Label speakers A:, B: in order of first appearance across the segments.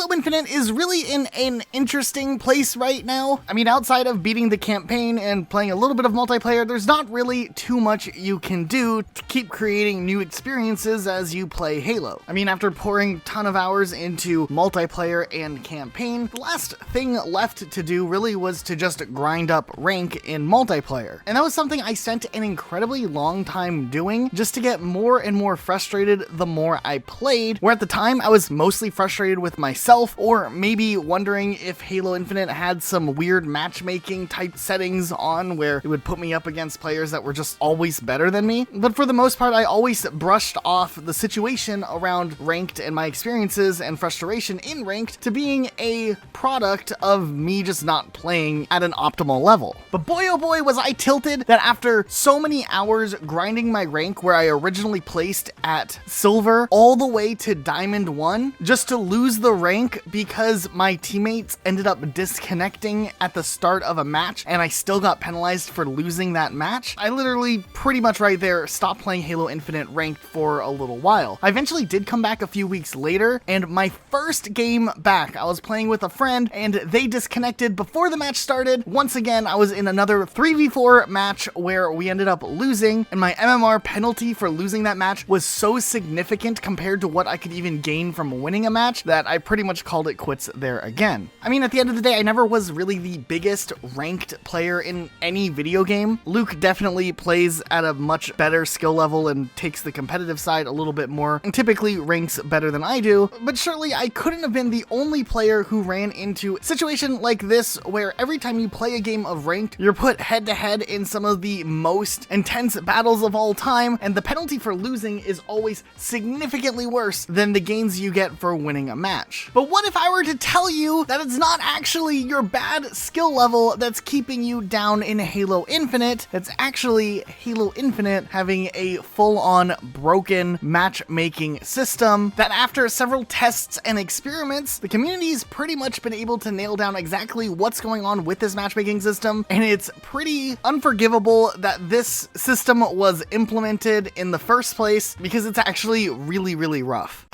A: Halo Infinite is really in an interesting place right now. I mean, outside of beating the campaign and playing a little bit of multiplayer, there's not really too much you can do to keep creating new experiences as you play Halo. I mean, after pouring a ton of hours into multiplayer and campaign, the last thing left to do really was to just grind up rank in multiplayer. And that was something I spent an incredibly long time doing just to get more and more frustrated the more I played, where at the time I was mostly frustrated with myself, or maybe wondering if Halo Infinite had some weird matchmaking type settings on where it would put me up against players that were just always better than me. But for the most part, I always brushed off the situation around ranked and my experiences and frustration in ranked to being a product of me just not playing at an optimal level. But boy oh boy was I tilted that after so many hours grinding my rank where I originally placed at silver all the way to diamond 1 just to lose the rank because my teammates ended up disconnecting at the start of a match and I still got penalized for losing that match. I literally pretty much right there stopped playing Halo Infinite ranked for a little while. I eventually did come back a few weeks later, and my first game back, I was playing with a friend and they disconnected before the match started. Once again, I was in another 3v4 match where we ended up losing, and my MMR penalty for losing that match was so significant compared to what I could even gain from winning a match that I pretty much called it quits there again. I mean, at the end of the day, I never was really the biggest ranked player in any video game. Luke definitely plays at a much better skill level and takes the competitive side a little bit more, and typically ranks better than I do, but surely I couldn't have been the only player who ran into a situation like this where every time you play a game of ranked, you're put head to head in some of the most intense battles of all time, and the penalty for losing is always significantly worse than the gains you get for winning a match. But what if I were to tell you that it's not actually your bad skill level that's keeping you down in Halo Infinite, it's actually Halo Infinite having a full-on broken matchmaking system that after several tests and experiments, the community's pretty much been able to nail down exactly what's going on with this matchmaking system, and it's pretty unforgivable that this system was implemented in the first place because it's actually really, really rough.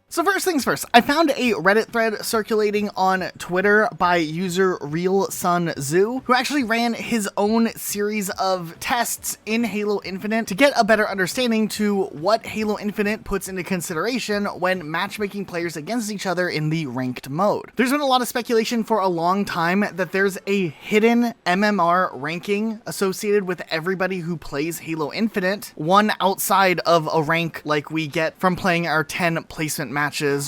A: So first things first, I found a Reddit thread circulating on Twitter by user RealSunZoo, who actually ran his own series of tests in Halo Infinite to get a better understanding to what Halo Infinite puts into consideration when matchmaking players against each other in the ranked mode. There's been a lot of speculation for a long time that there's a hidden MMR ranking associated with everybody who plays Halo Infinite, one outside of a rank like we get from playing our 10 placement matches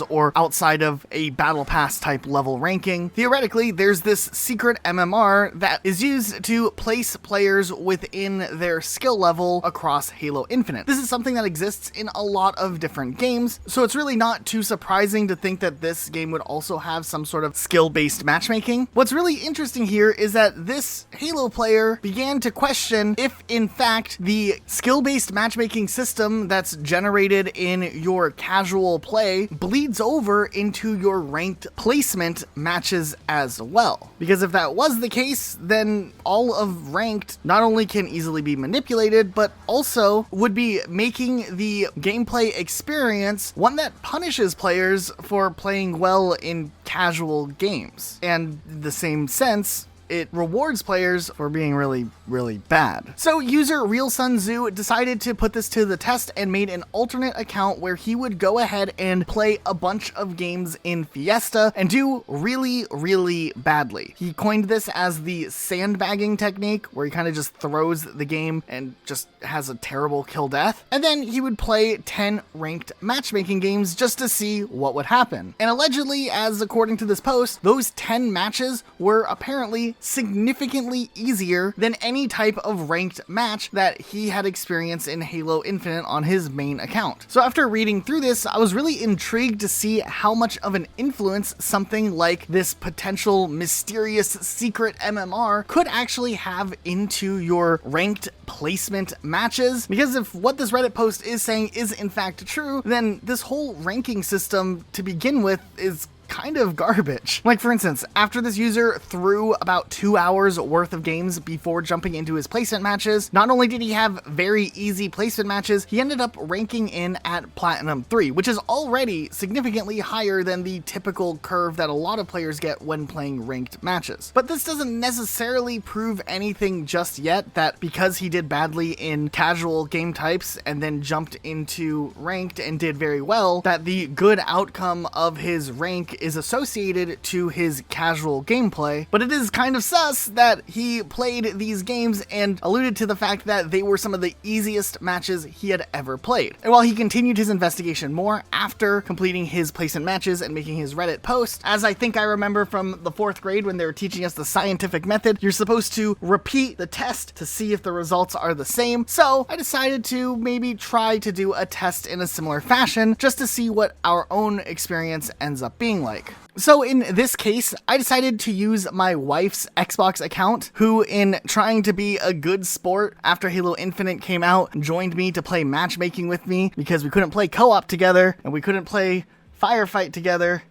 A: or outside of a battle pass type level ranking. Theoretically, there's this secret MMR that is used to place players within their skill level across Halo Infinite. This is something that exists in a lot of different games, so it's really not too surprising to think that this game would also have some sort of skill-based matchmaking. What's really interesting here is that this Halo player began to question if, in fact, the skill-based matchmaking system that's generated in your casual play bleeds over into your ranked placement matches as well. Because if that was the case, then all of ranked not only can easily be manipulated, but also would be making the gameplay experience one that punishes players for playing well in casual games. And in the same sense, it rewards players for being really, really bad. So user RealSunZoo decided to put this to the test and made an alternate account where he would go ahead and play a bunch of games in Fiesta and do really, really badly. He coined this as the sandbagging technique, where he kind of just throws the game and just has a terrible kill death. And then he would play 10 ranked matchmaking games just to see what would happen. And allegedly, as according to this post, those 10 matches were apparently significantly easier than any type of ranked match that he had experienced in Halo Infinite on his main account. So after reading through this, I was really intrigued to see how much of an influence something like this potential mysterious secret MMR could actually have into your ranked placement matches. Because if what this Reddit post is saying is in fact true, then this whole ranking system to begin with is kind of garbage. Like, for instance, after this user threw about 2 hours worth of games before jumping into his placement matches, not only did he have very easy placement matches, he ended up ranking in at Platinum 3, which is already significantly higher than the typical curve that a lot of players get when playing ranked matches. But this doesn't necessarily prove anything just yet, that because he did badly in casual game types and then jumped into ranked and did very well, that the good outcome of his rank is associated to his casual gameplay. But it is kind of sus that he played these games and alluded to the fact that they were some of the easiest matches he had ever played. And while he continued his investigation more after completing his placement matches and making his Reddit post, as I think I remember from the 4th grade when they were teaching us the scientific method, you're supposed to repeat the test to see if the results are the same. So I decided to maybe try to do a test in a similar fashion just to see what our own experience ends up being like. So in this case, I decided to use my wife's Xbox account, who, in trying to be a good sport after Halo Infinite came out, joined me to play matchmaking with me because we couldn't play co-op together and we couldn't play Firefight together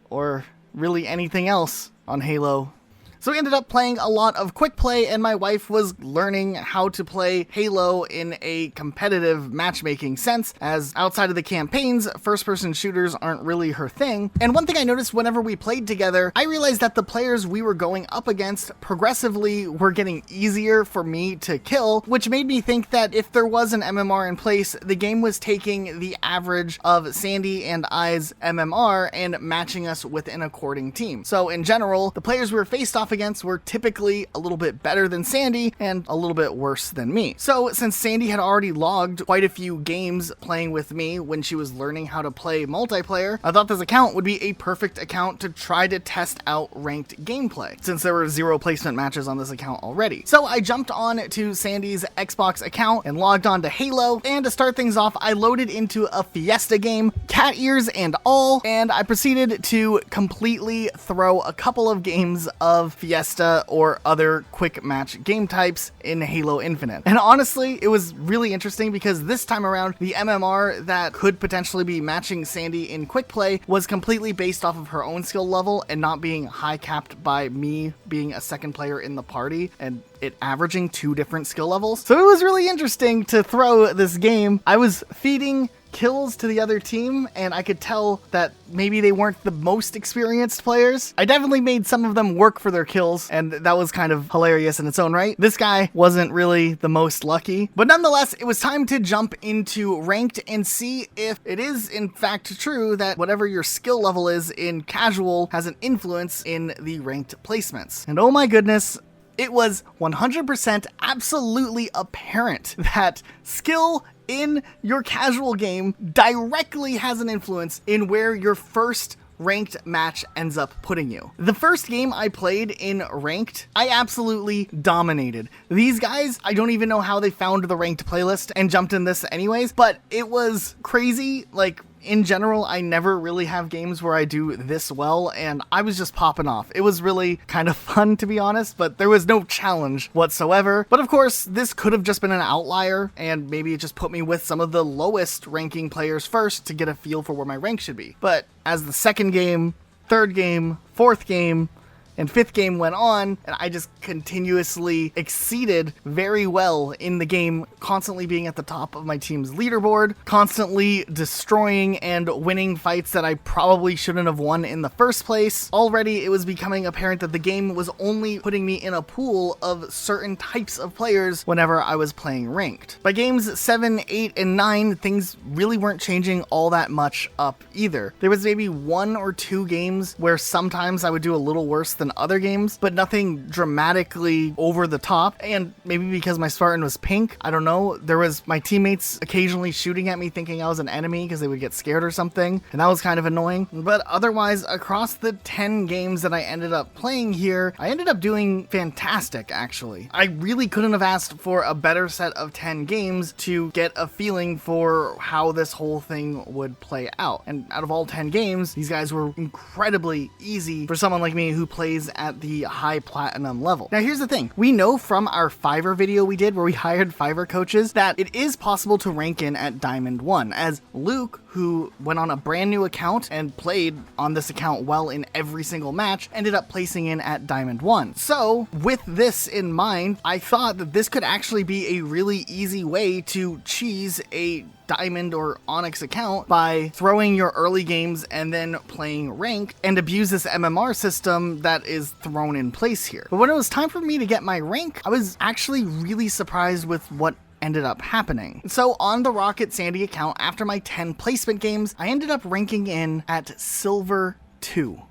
A: or really anything else on Halo. So we ended up playing a lot of quick play, and my wife was learning how to play Halo in a competitive matchmaking sense, as outside of the campaigns, first-person shooters aren't really her thing. And one thing I noticed whenever we played together, I realized that the players we were going up against progressively were getting easier for me to kill, which made me think that if there was an MMR in place, the game was taking the average of Sandy and I's MMR and matching us with an according team. So in general, the players we were faced off against were typically a little bit better than Sandy and a little bit worse than me. So since Sandy had already logged quite a few games playing with me when she was learning how to play multiplayer, I thought this account would be a perfect account to try to test out ranked gameplay, since there were 0 placement matches on this account already. So I jumped on to Sandy's Xbox account and logged on to Halo, and to start things off, I loaded into a Fiesta game, cat ears and all, and I proceeded to completely throw a couple of games of Fiesta or other quick match game types in Halo Infinite. And honestly, it was really interesting because this time around, the MMR that could potentially be matching Sandy in quick play was completely based off of her own skill level and not being high capped by me being a second player in the party and it averaging 2 different skill levels. So it was really interesting to throw this game. I was feeding kills to the other team, and I could tell that maybe they weren't the most experienced players. I definitely made some of them work for their kills, and that was kind of hilarious in its own right. This guy wasn't really the most lucky, but nonetheless, it was time to jump into ranked and see if it is in fact true that whatever your skill level is in casual has an influence in the ranked placements. And oh my goodness, it was 100% absolutely apparent that skill in your casual game directly has an influence in where your first ranked match ends up putting you. The first game I played in ranked, I absolutely dominated. These guys, I don't even know how they found the ranked playlist and jumped in this anyways, but it was crazy. Like, in general, I never really have games where I do this well, and I was just popping off. It was really kind of fun, to be honest, but there was no challenge whatsoever. But of course, this could have just been an outlier, and maybe it just put me with some of the lowest ranking players first to get a feel for where my rank should be. But as the second game, third game, fourth game, and 5th game went on, and I just continuously exceeded very well in the game, constantly being at the top of my team's leaderboard, constantly destroying and winning fights that I probably shouldn't have won in the first place. Already, it was becoming apparent that the game was only putting me in a pool of certain types of players whenever I was playing ranked. By games 7, 8, and 9, things really weren't changing all that much up either. There was maybe 1 or 2 games where sometimes I would do a little worse than other games, but nothing dramatically over the top. And maybe because my Spartan was pink, I don't know, there was my teammates occasionally shooting at me thinking I was an enemy because they would get scared or something, and that was kind of annoying. But otherwise, across the 10 games that I ended up playing here, I ended up doing fantastic, actually. I really couldn't have asked for a better set of 10 games to get a feeling for how this whole thing would play out. And out of all 10 games, these guys were incredibly easy for someone like me who plays plays at the high platinum level. Now here's the thing, we know from our Fiverr video we did where we hired Fiverr coaches that it is possible to rank in at Diamond 1, as Luke, who went on a brand new account and played on this account well in every single match, ended up placing in at Diamond 1. So with this in mind, I thought that this could actually be a really easy way to cheese a Diamond or Onyx account by throwing your early games and then playing ranked and abuse this MMR system that is thrown in place here. But when it was time for me to get my rank, I was actually really surprised with what ended up happening. So on the Rocket Sandy account, after my 10 placement games, I ended up ranking in at Silver 2.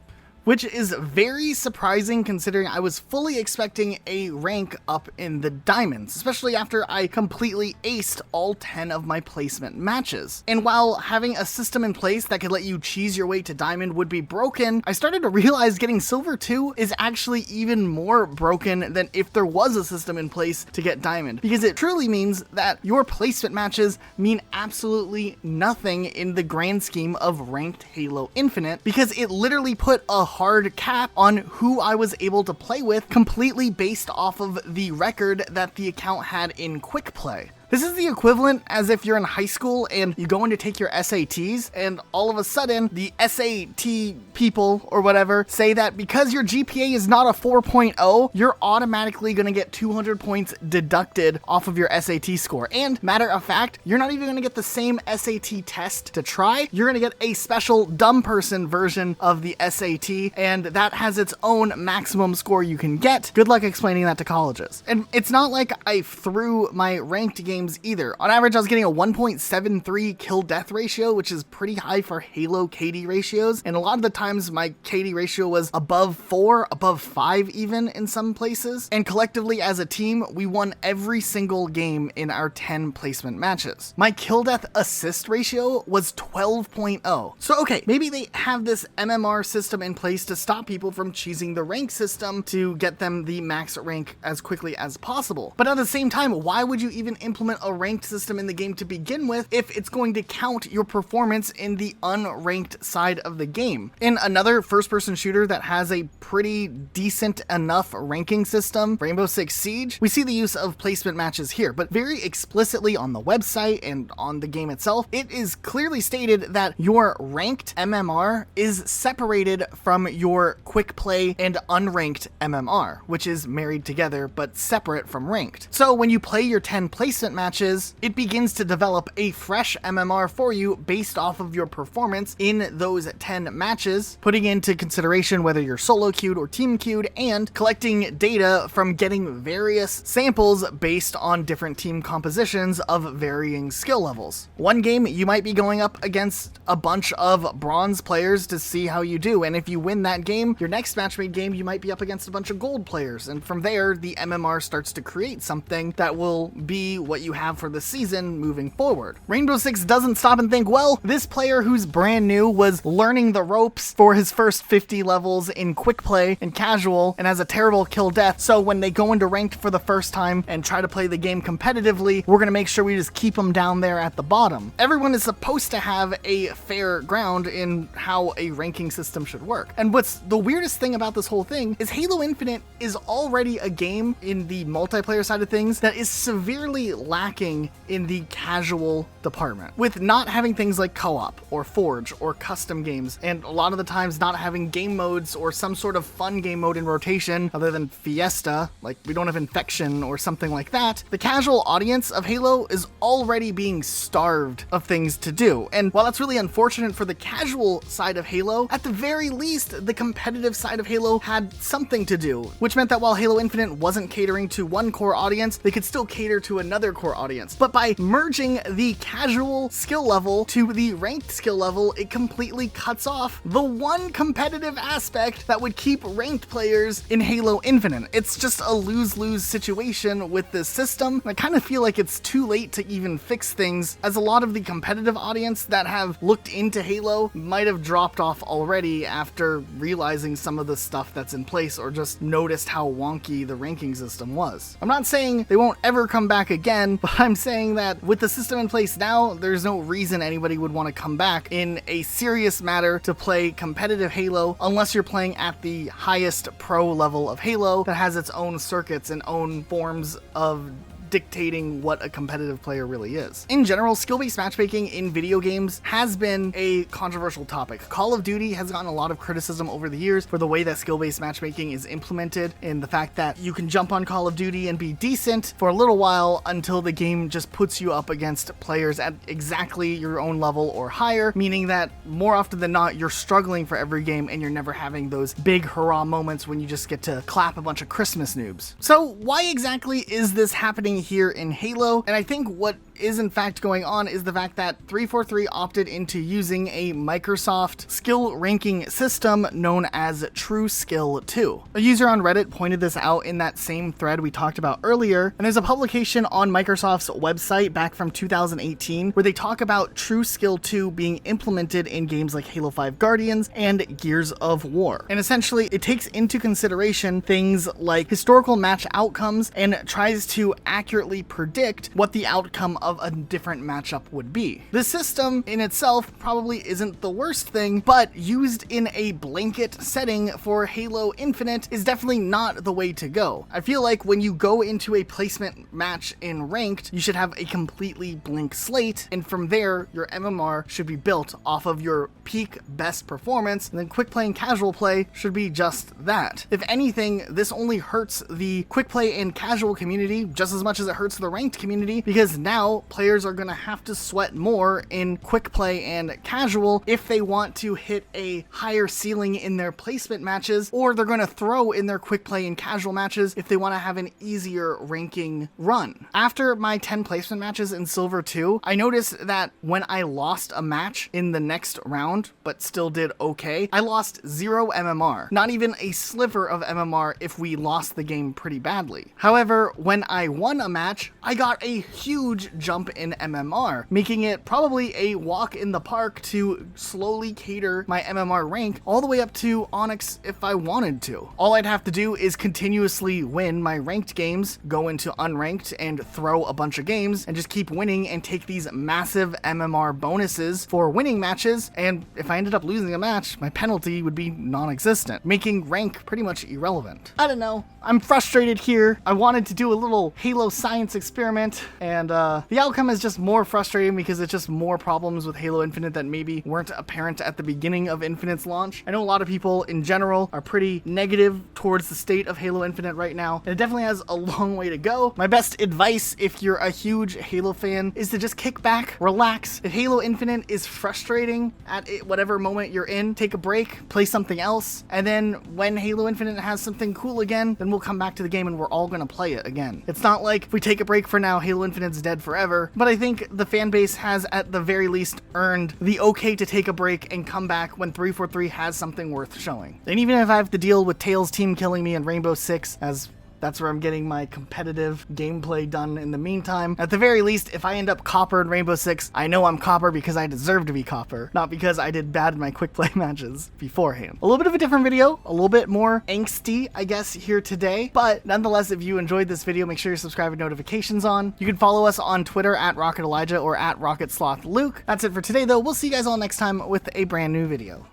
A: Which is very surprising considering I was fully expecting a rank up in the diamonds, especially after I completely aced all 10 of my placement matches. And while having a system in place that could let you cheese your way to diamond would be broken, I started to realize getting silver 2 is actually even more broken than if there was a system in place to get diamond, because it truly means that your placement matches mean absolutely nothing in the grand scheme of ranked Halo Infinite, because it literally put a hard cap on who I was able to play with completely based off of the record that the account had in quick play. This is the equivalent as if you're in high school and you go in to take your SATs and all of a sudden the SAT people or whatever say that because your GPA is not a 4.0, you're automatically going to get 200 points deducted off of your SAT score. And matter of fact, you're not even going to get the same SAT test to try. You're going to get a special dumb person version of the SAT, and that has its own maximum score you can get. Good luck explaining that to colleges. And it's not like I threw my ranked games either. On average, I was getting a 1.73 kill death ratio, which is pretty high for Halo KD ratios. And a lot of the times my KD ratio was above 4, above 5 even in some places. And collectively as a team, we won every single game in our 10 placement matches. My kill death assist ratio was 12.0. So okay, maybe they have this MMR system in place to stop people from cheesing the rank system to get them the max rank as quickly as possible. But at the same time, why would you even implement a ranked system in the game to begin with if it's going to count your performance in the unranked side of the game? In another first-person shooter that has a pretty decent enough ranking system, Rainbow Six Siege, we see the use of placement matches here, but very explicitly on the website and on the game itself, it is clearly stated that your ranked MMR is separated from your quick play and unranked MMR, which is married together but separate from ranked. So when you play your 10 placement matches, it begins to develop a fresh MMR for you based off of your performance in those 10 matches, putting into consideration whether you're solo queued or team queued, and collecting data from getting various samples based on different team compositions of varying skill levels. One game, you might be going up against a bunch of bronze players to see how you do, and if you win that game, your next match-made game, you might be up against a bunch of gold players, and from there, the MMR starts to create something that will be what you have for the season moving forward. Rainbow Six doesn't stop and think, well, this player who's brand new was learning the ropes for his first 50 levels in quick play and casual and has a terrible kill death, so when they go into ranked for the first time and try to play the game competitively, we're going to make sure we just keep them down there at the bottom. Everyone is supposed to have a fair ground in how a ranking system should work. And what's the weirdest thing about this whole thing is Halo Infinite is already a game in the multiplayer side of things that is severely lacking in the casual department, with not having things like co-op or forge or custom games, and a lot of the times not having game modes or some sort of fun game mode in rotation other than Fiesta, like we don't have Infection or something like that. The casual audience of Halo is already being starved of things to do, and while that's really unfortunate for the casual side of Halo, at the very least the competitive side of Halo had something to do, which meant that while Halo Infinite wasn't catering to one core audience, they could still cater to another core audience. But by merging the casual skill level to the ranked skill level, it completely cuts off the one competitive aspect that would keep ranked players in Halo Infinite. It's just a lose-lose situation with this system. I kind of feel like it's too late to even fix things, as a lot of the competitive audience that have looked into Halo might have dropped off already after realizing some of the stuff that's in place, or just noticed how wonky the ranking system was. I'm not saying they won't ever come back again, opinion, but I'm saying that with the system in place now, there's no reason anybody would want to come back in a serious matter to play competitive Halo unless you're playing at the highest pro level of Halo that has its own circuits and own forms of dictating what a competitive player really is. In general, skill-based matchmaking in video games has been a controversial topic. Call of Duty has gotten a lot of criticism over the years for the way that skill-based matchmaking is implemented, and the fact that you can jump on Call of Duty and be decent for a little while until the game just puts you up against players at exactly your own level or higher, meaning that more often than not, you're struggling for every game and you're never having those big hurrah moments when you just get to clap a bunch of Christmas noobs. So why exactly is this happening here in Halo? And I think what is in fact going on is the fact that 343 opted into using a Microsoft skill ranking system known as True Skill 2. A user on Reddit pointed this out in that same thread we talked about earlier, and there's a publication on Microsoft's website back from 2018 where they talk about True Skill 2 being implemented in games like Halo 5 Guardians and Gears of War. And essentially, it takes into consideration things like historical match outcomes and tries to accurately predict what the outcome of a different matchup would be. The system in itself probably isn't the worst thing, but used in a blanket setting for Halo Infinite is definitely not the way to go. I feel like when you go into a placement match in ranked, you should have a completely blank slate, and from there, your MMR should be built off of your peak best performance, and then quick play and casual play should be just that. If anything, this only hurts the quick play and casual community just as much as it hurts the ranked community, because now players are going to have to sweat more in quick play and casual if they want to hit a higher ceiling in their placement matches, or they're going to throw in their quick play and casual matches if they want to have an easier ranking run. After my 10 placement matches in Silver 2, I noticed that when I lost a match in the next round, but still did okay, I lost 0 MMR. Not even a sliver of MMR if we lost the game pretty badly. However, when I won a match, I got a huge jump in MMR, making it probably a walk in the park to slowly cater my MMR rank all the way up to Onyx if I wanted to. All I'd have to do is continuously win my ranked games, go into unranked and throw a bunch of games, and just keep winning and take these massive MMR bonuses for winning matches, and if I ended up losing a match, my penalty would be non-existent, making rank pretty much irrelevant. I don't know. I'm frustrated here. I wanted to do a little Halo science experiment, and the outcome is just more frustrating because it's just more problems with Halo Infinite that maybe weren't apparent at the beginning of Infinite's launch. I know a lot of people in general are pretty negative towards the state of Halo Infinite right now, and it definitely has a long way to go. My best advice if you're a huge Halo fan is to just kick back, relax. If Halo Infinite is frustrating at whatever moment you're in, take a break, play something else, and then when Halo Infinite has something cool again, then we'll come back to the game and we're all gonna play it again. It's not like if we take a break for now, Halo Infinite's dead forever, but I think the fan base has at the very least earned the okay to take a break and come back when 343 has something worth showing. And even if I have to deal with Tails team killing me in Rainbow Six, as that's where I'm getting my competitive gameplay done in the meantime. At the very least, if I end up copper in Rainbow Six, I know I'm copper because I deserve to be copper, not because I did bad in my quick play matches beforehand. A little bit of a different video, a little bit more angsty, I guess, here today, but nonetheless, if you enjoyed this video, make sure you subscribe with notifications on. You can follow us on Twitter at Rocket Elijah or at Rocket Sloth Luke. That's it for today, though. We'll see you guys all next time with a brand new video.